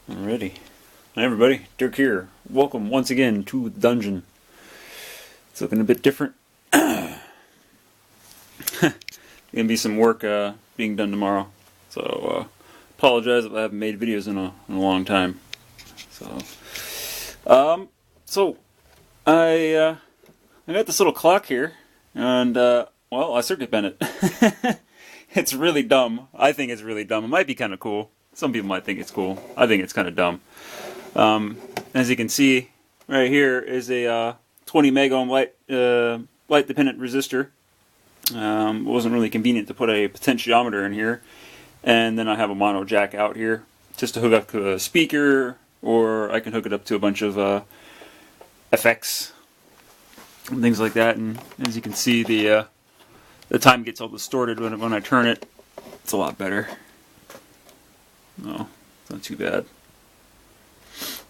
Alrighty. Hi everybody, Dirk here. Welcome once again to the dungeon. It's looking a bit different. Gonna be some work being done tomorrow. So apologize if I haven't made videos in a long time. So I got this little clock here, and well, I circuit bent it. It's really dumb. I think it's really dumb. It might be kind of cool. Some people might think it's cool. I think it's kind of dumb. As you can see, right here is a 20 meg ohm light dependent resistor. It wasn't really convenient to put a potentiometer in here, and then I have a mono jack out here just to hook up to a speaker, or I can hook it up to a bunch of effects and things like that. And as you can see, the time gets all distorted when I turn it. It's a lot better. No, it's not too bad.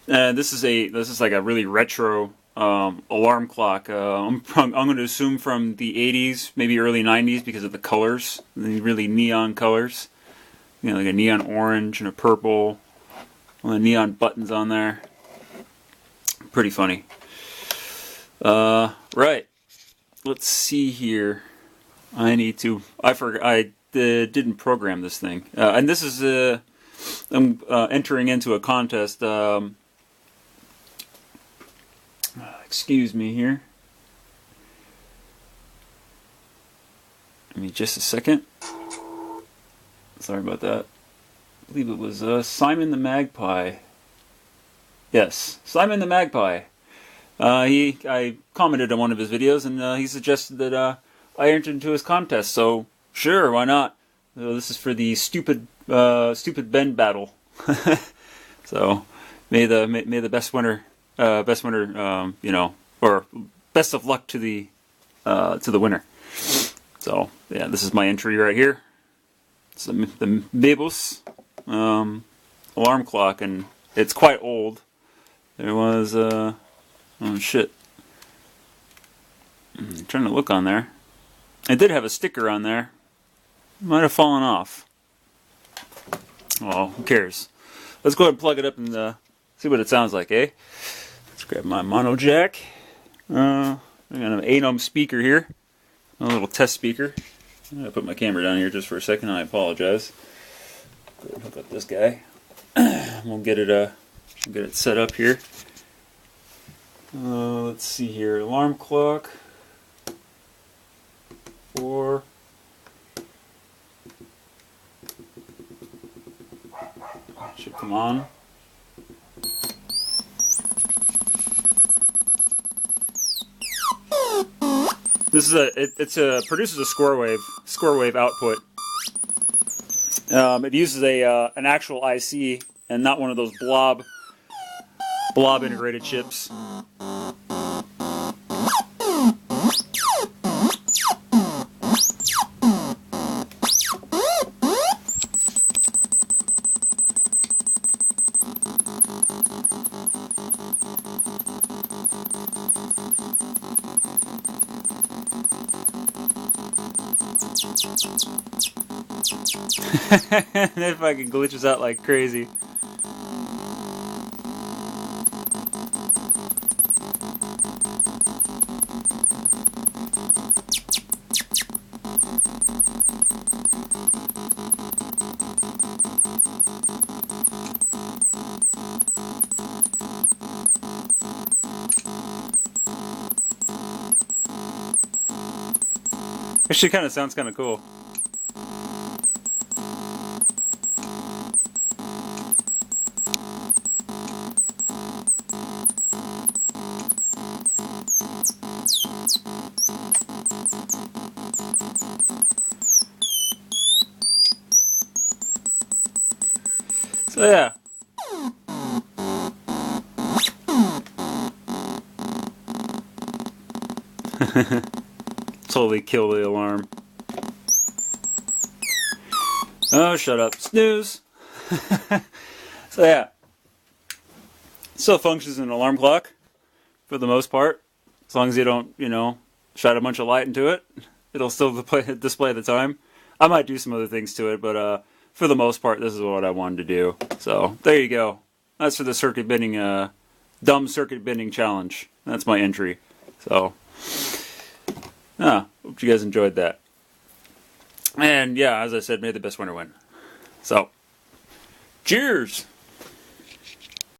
And this is like a really retro alarm clock. I'm going to assume from the 80s, maybe early 90s, because of the colors, the really neon colors. You know, like a neon orange and a purple, with the neon buttons on there. Pretty funny. Right. Let's see here. I didn't program this thing, and this is I'm entering into a contest. Excuse me here. Give me just a second. Sorry about that. I believe it was Simon the Magpie. Yes, Simon the Magpie. I commented on one of his videos, and he suggested that I entered into his contest. So sure, why not? This is for the stupid Ben battle. So may the best winner, or best of luck to the winner. So yeah, this is my entry right here. It's the Mabus alarm clock, and it's quite old. There was oh shit, I'm trying to look on there. It did have a sticker on there. Might have fallen off. Oh, who cares? Let's go ahead and plug it up and see what it sounds like, eh? Let's grab my mono jack. I got an 8 ohm speaker here. A little test speaker. I'm going to put my camera down here just for a second. I apologize. Go ahead and hook up this guy. We'll get it set up here. Let's see here. Alarm clock. 4. Should come on. This is it produces a square wave output. It uses an actual IC and not one of those blob integrated chips. That fucking glitches out like crazy. Actually, kind of sounds kind of cool. So yeah. Totally kill the alarm. Oh, shut up. Snooze. So yeah. Still functions as an alarm clock for the most part. As long as you don't, shine a bunch of light into it, it'll still display the time. I might do some other things to it, but for the most part, this is what I wanted to do. So there you go. that's for the circuit bending, dumb circuit bending challenge. That's my entry. So, hope you guys enjoyed that. And yeah, as I said, may the best winner win. So, cheers!